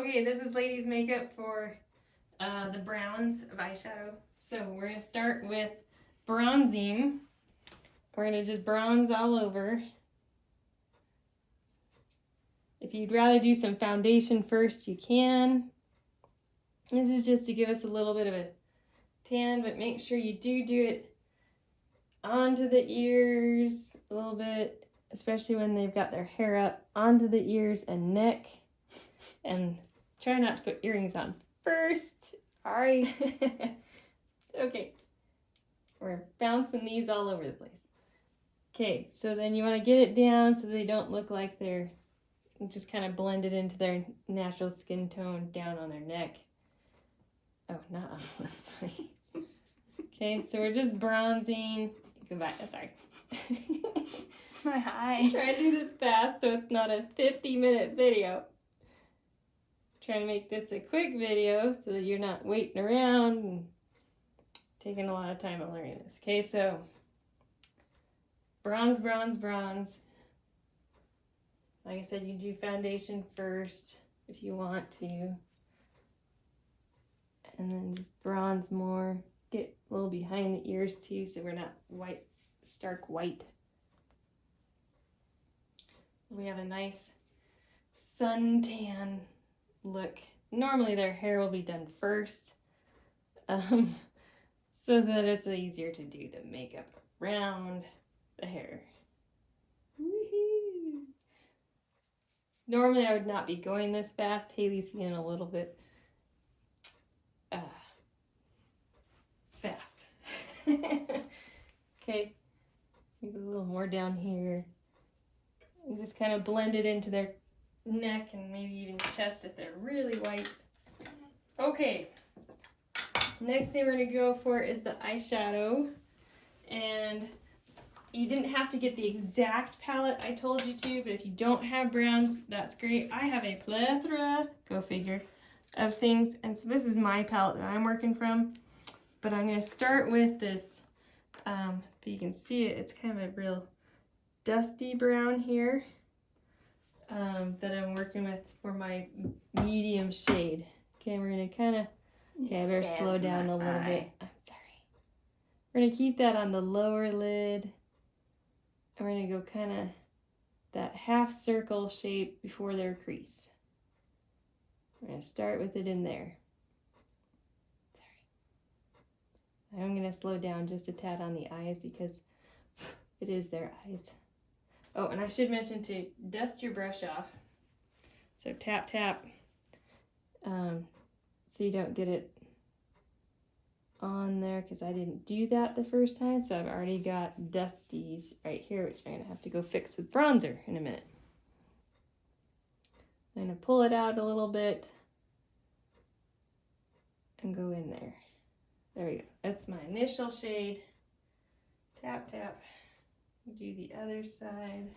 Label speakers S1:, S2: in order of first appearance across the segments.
S1: Okay, this is ladies' makeup for the browns of eyeshadow. So we're going to start with bronzing. We're going to just bronze all over. If you'd rather do some foundation first, you can. This is just to give us a little bit of a tan, but make sure you do it onto the ears a little bit, especially when they've got their hair up, onto the ears and neck. And try not to put earrings on first. Sorry. Okay. We're bouncing these all over the place. Okay, so then you want to get it down so they don't look like they're just kind of blended into their natural skin tone down on their neck. Oh, not on. Sorry. Okay, so we're just bronzing. Goodbye. Oh, sorry.
S2: My eye.
S1: Trying to do this fast so it's not a 50-minute video. Trying to make this a quick video so that you're not waiting around and taking a lot of time on learning this. Okay, so bronze, bronze, bronze. Like I said, you do foundation first if you want to. And then just bronze more. Get a little behind the ears too so we're not white, stark white. We have a nice suntan look. Normally their hair will be done first so that it's easier to do the makeup around the hair. Woohoo! Normally I would not be going this fast. Haley's being a little bit fast. Okay, maybe a little more down here. And just kind of blend it into their neck and maybe even chest if they're really white. Okay, next thing we're going to go for is the eyeshadow. And you didn't have to get the exact palette I told you to, but if you don't have browns, that's great. I have a plethora, go figure, of things. And so this is my palette that I'm working from. But I'm going to start with this, but you can see it, it's kind of a real dusty brown here. That I'm working with for my medium shade. Okay, we're gonna kind of, okay, I better slow down a little bit. I'm sorry. We're gonna keep that on the lower lid. And we're gonna go kind of that half circle shape before their crease. We're gonna start with it in there. Sorry. I'm gonna slow down just a tad on the eyes because it is their eyes. Oh, and I should mention to dust your brush off. So tap, tap, so you don't get it on there because I didn't do that the first time. So I've already got dusties right here, which I'm going to have to go fix with bronzer in a minute. I'm going to pull it out a little bit and go in there. There we go. That's my initial shade. Tap, tap. Do the other side.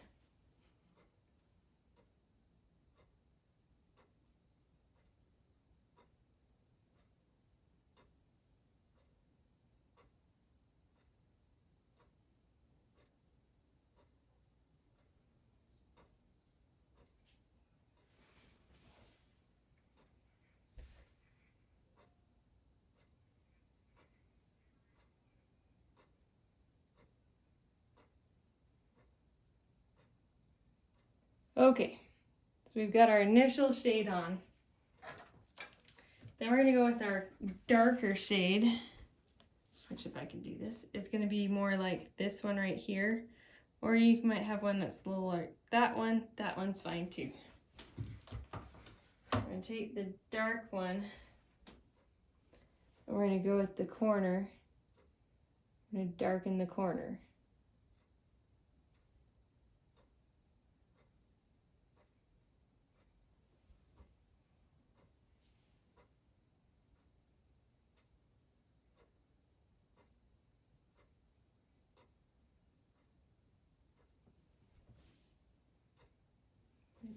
S1: Okay, so we've got our initial shade on. Then we're going to go with our darker shade, which if I can do this, it's going to be more like this one right here. Or you might have one that's a little like that one's fine too. I'm going to take the dark one, and we're going to go with the corner. I'm going to darken the corner.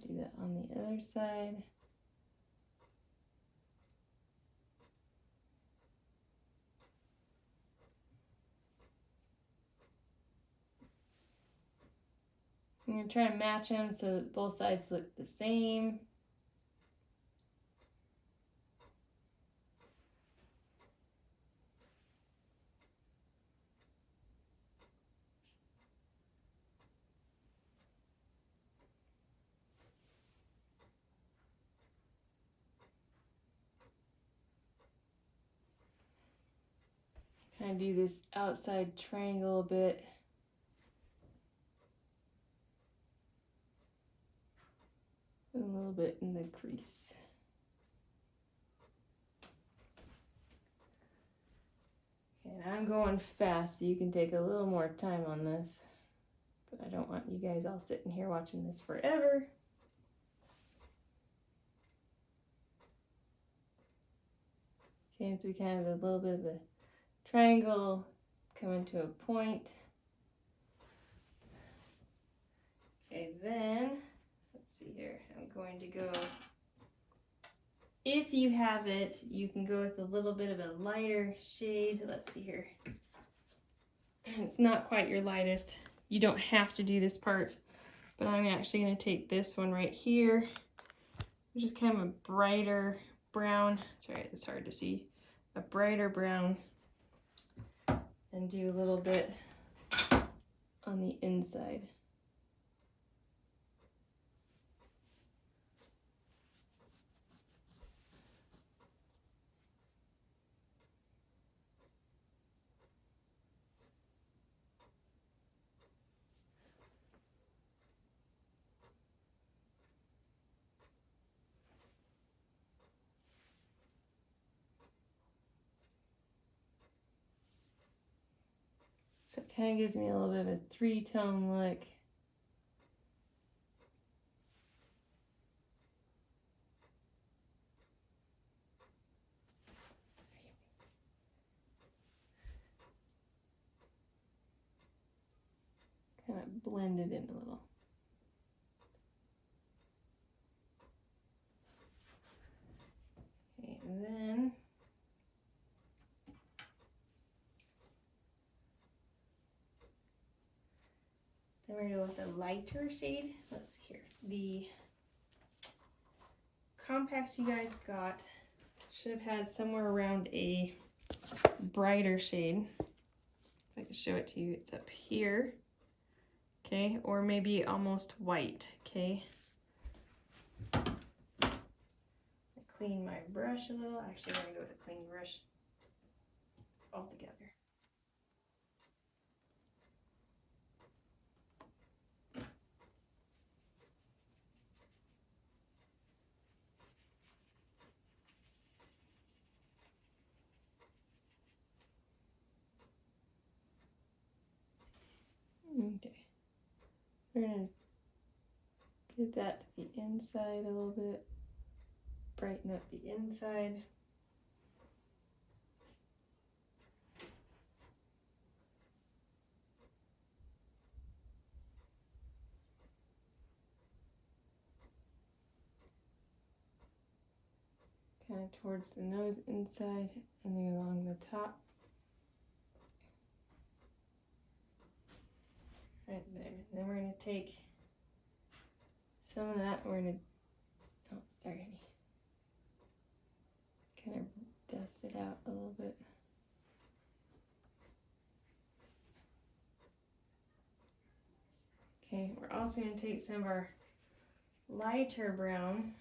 S1: Do that on the other side. I'm going to try to match them so that both sides look the same. kind of do this outside triangle a bit. And a little bit in the crease. Okay, and I'm going fast, so you can take a little more time on this. But I don't want you guys all sitting here watching this forever. Okay, so we kind of have a little bit of a triangle coming to a point. Okay, then, let's see here, I'm going to go, if you have it, you can go with a little bit of a lighter shade. Let's see here. It's not quite your lightest. You don't have to do this part, but I'm actually going to take this one right here, which is kind of a brighter brown. Sorry, it's hard to see. A brighter brown, and do a little bit on the inside. So it kind of gives me a little bit of a three-tone look. Kind of blend it in a little. Okay, and then we're going to go with a lighter shade. Let's see here. The compacts you guys got should have had somewhere around a brighter shade. If I can show it to you, it's up here. Okay, or maybe almost white. Okay. I clean my brush a little. Actually, I'm going to go with a clean brush altogether. Okay, we're gonna get that to the inside a little bit, brighten up the inside. Kind of towards the nose inside and then along the top. Right there. Then we're going to take some of that, we're going to, oh, sorry, honey. Kind of dust it out a little bit. Okay, we're also going to take some of our lighter brown.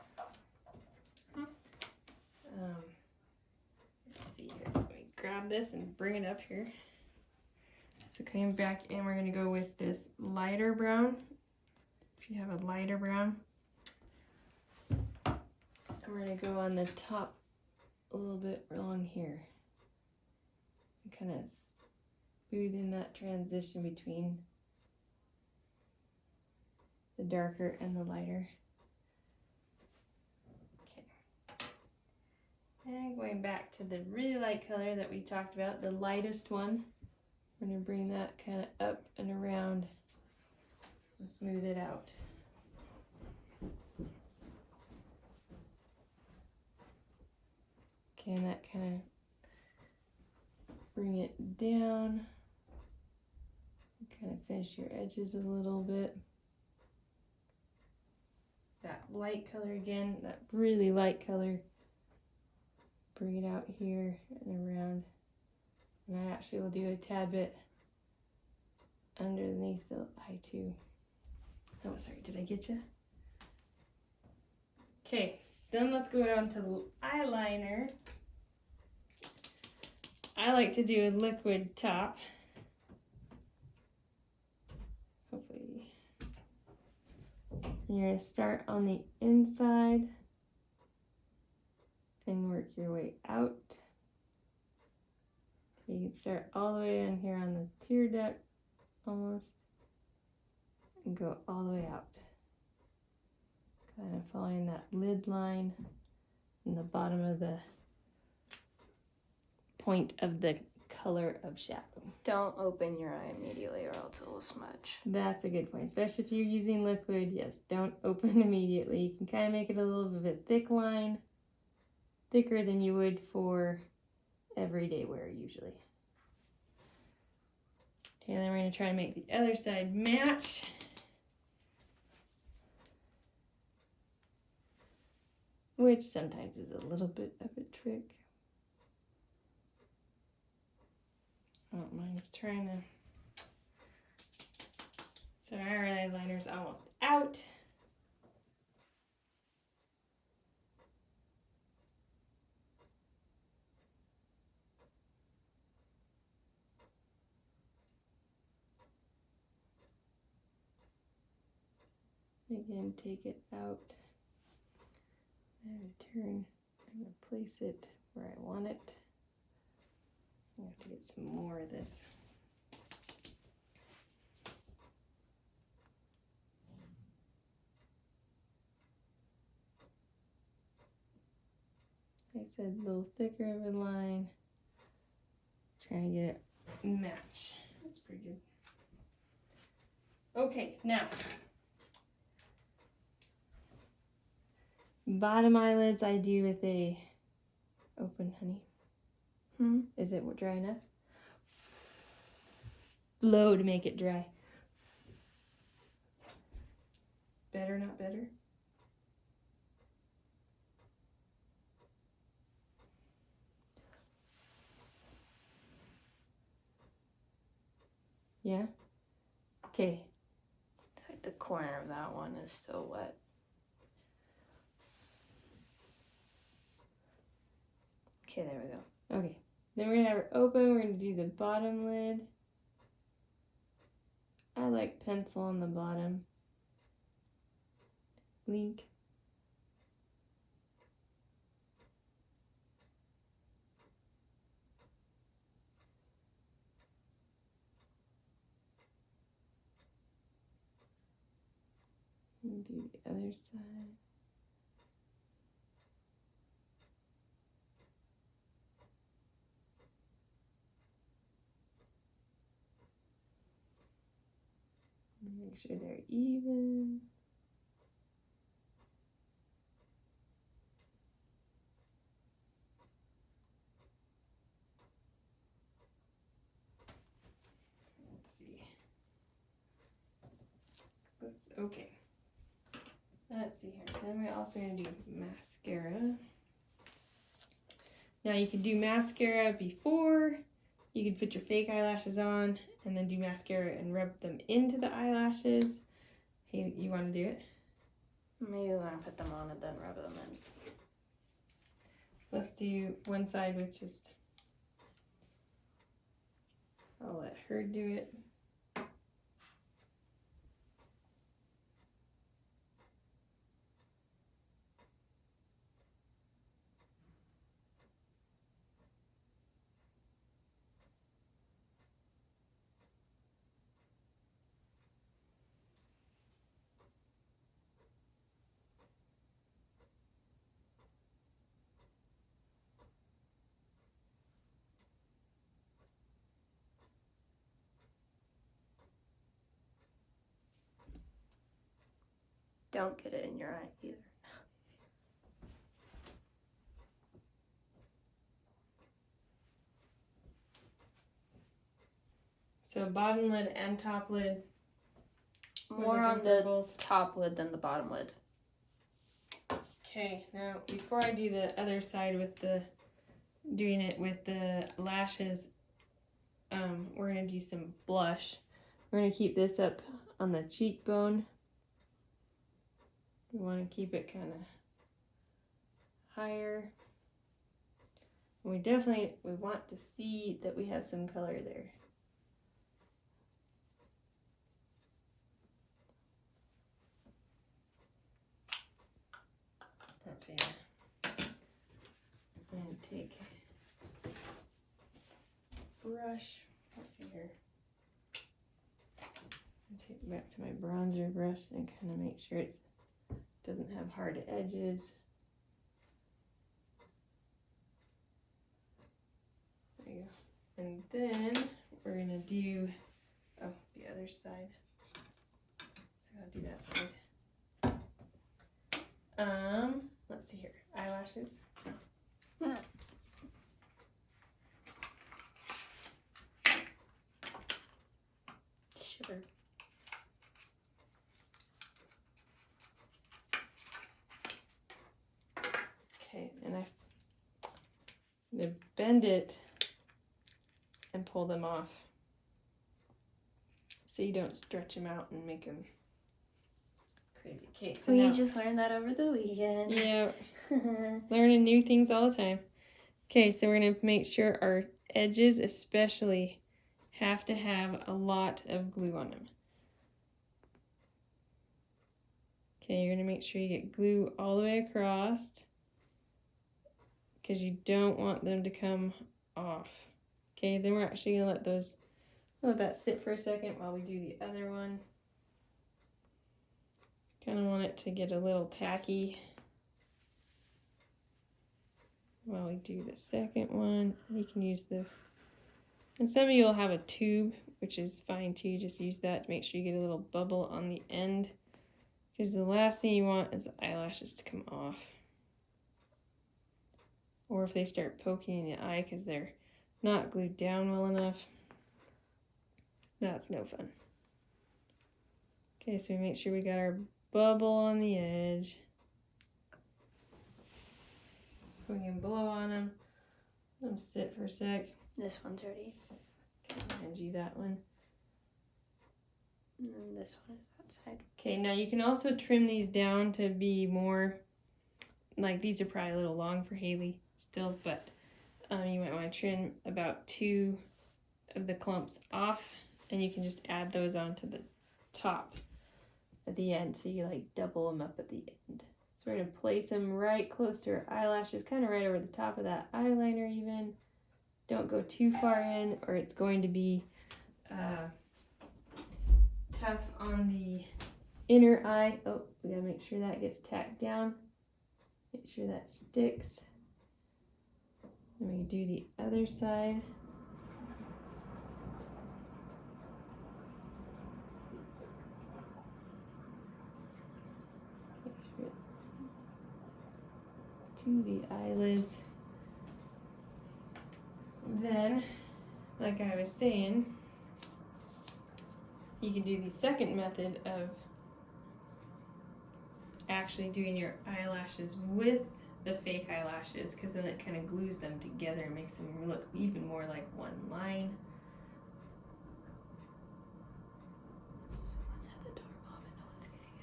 S1: Let's see here. Let me grab this and bring it up here. So coming back in, we're going to go with this lighter brown. If you have a lighter brown. And we're going to go on the top a little bit along here. And kind of smooth in that transition between the darker and the lighter. Okay. And going back to the really light color that we talked about, the lightest one. We're going to bring that kind of up and around and smooth it out. Okay, and that kind of bring it down. Kind of finish your edges a little bit. That light color again, that really light color. Bring it out here and around. And I actually will do a tad bit underneath the eye too. Oh, sorry, did I get you? Okay, then let's go on to the eyeliner. I like to do a liquid top. Hopefully. You're going to start on the inside and work your way out. You can start all the way in here on the tear duct almost and go all the way out. Kind of following that lid line in the bottom of the point of the color of shadow.
S2: Don't open your eye immediately or else it will smudge.
S1: That's a good point, especially if you're using liquid. Yes, don't open immediately. You can kind of make it a little bit of a thick line, thicker than you would for everyday wear usually. Okay, then we're going to try to make the other side match. Which sometimes is a little bit of a trick. I don't mind just trying to. So our eyeliner's almost out. Again, take it out. And turn and place it where I want it. I have to get some more of this. Like I said, a little thicker of a line. Trying to get it match. That's pretty good. Okay, now. Bottom eyelids I do with a open, honey. Is it dry enough? Blow to make it dry. Better, not better? Yeah? Okay.
S2: It's like the corner of that one is still wet. Okay, there we go.
S1: Okay. Then we're going to have her open. We're going to do the bottom lid. I like pencil on the bottom. Link. And do the other side. Make sure they're even. Let's see. Okay. Let's see here. Then we're also going to do mascara. Now you could do mascara before. You could put your fake eyelashes on and then do mascara and rub them into the eyelashes. Hey, you want to do it?
S2: Maybe we're gonna put them on and then rub them in.
S1: Let's do one side with just. I'll let her do it.
S2: Don't get it in your eye either.
S1: So bottom lid and top lid.
S2: More on the top lid than the bottom lid.
S1: Okay, now before I do the other side with doing it with the lashes, we're gonna do some blush. We're gonna keep this up on the cheekbone. We want to keep it kind of higher. We want to see that we have some color there. Let's see here. And take a brush. Let's see here. And take it back to my bronzer brush and kind of make sure it doesn't have hard edges. There you go. And then we're gonna do the other side. So I'll do that side. Let's see here. Eyelashes.
S2: Sure.
S1: Okay, and I'm gonna bend it and pull them off so you don't stretch them out and make them crazy. Okay, so
S2: We
S1: now,
S2: just learned that over the weekend.
S1: yeah, learning new things all the time. Okay, so we're gonna make sure our edges especially have to have a lot of glue on them. Okay, you're gonna make sure you get glue all the way across because you don't want them to come off. Okay, then we're actually gonna let that sit for a second while we do the other one. Kind of want it to get a little tacky while we do the second one. You can use and some of you will have a tube, which is fine too. Just use that to make sure you get a little bubble on the end, because the last thing you want is the eyelashes to come off. Or if they start poking in the eye because they're not glued down well enough, that's no fun. Okay, so we make sure we got our bubble on the edge. We can blow on them. Let them sit for a sec.
S2: This one's ready.
S1: I'll hand you that one.
S2: And then this one is outside.
S1: Okay, now you can also trim these down to be more, like these are probably a little long for Haley still, but you might want to trim about 2 of the clumps off, and you can just add those onto the top at the end, so you like double them up at the end. So we're going to place them right close to our eyelashes, kind of right over the top of that eyeliner even. Don't go too far in or it's going to be tough on the inner eye. Oh, we gotta make sure that gets tacked down. Make sure that sticks. Then we do the other side. To the eyelids. Then, like I was saying, you can do the second method of actually doing your eyelashes with the fake eyelashes, because then it kind of glues them together and makes them look even more like one line.
S2: Someone's at the door, Mom, and no one's getting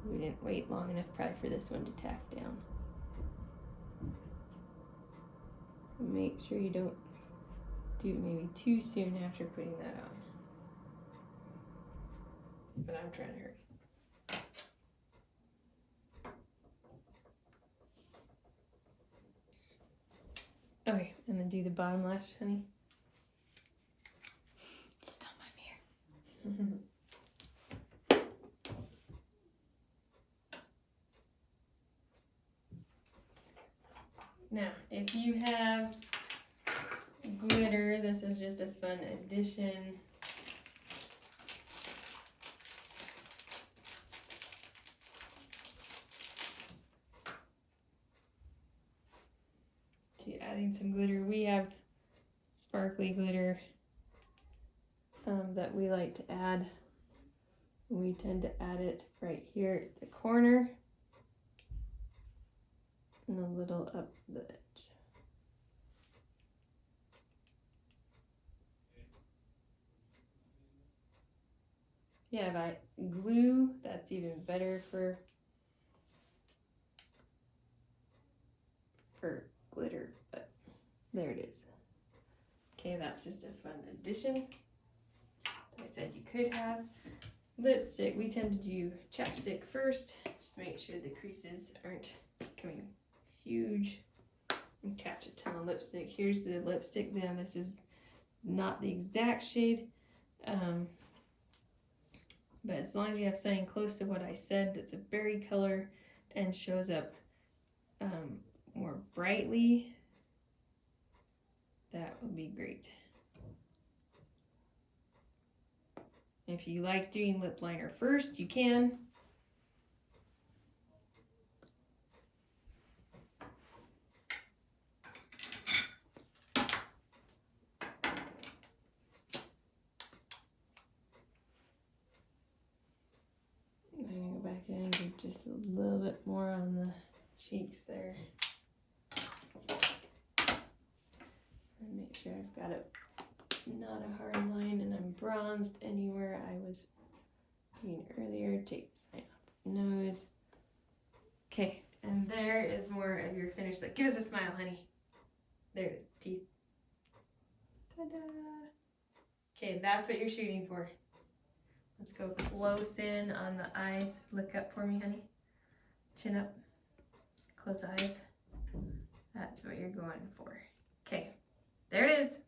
S2: it.
S1: We didn't wait long enough probably for this one to tack down. So make sure you don't do maybe too soon after putting that on. But I'm trying to hurry. Okay, and then do the bottom lash, honey.
S2: Just on my mirror.
S1: Now, if you have glitter, this is just a fun addition. To adding some glitter, we have sparkly glitter that we like to add. We tend to add it right here at the corner and a little up the edge. Yeah, if I glue, that's even better for There it is. Okay, that's just a fun addition. I said you could have lipstick. We tend to do chapstick first, just to make sure the creases aren't becoming huge. And catch a ton of lipstick. Here's the lipstick then. This is not the exact shade, but as long as you have something close to what I said that's a berry color and shows up more brightly, that would be great. If you like doing lip liner first, you can. I'm gonna go back in and do just a little bit more on the cheeks there. And make sure I've got it not a hard line and I'm bronzed anywhere I was doing earlier. Take the sign off the nose. Okay, and there is more of your finished look. Give us a smile, honey. There it is, teeth. Ta-da! Okay, that's what you're shooting for. Let's go close in on the eyes. Look up for me, honey. Chin up. Close the eyes. That's what you're going for. Okay, there it is.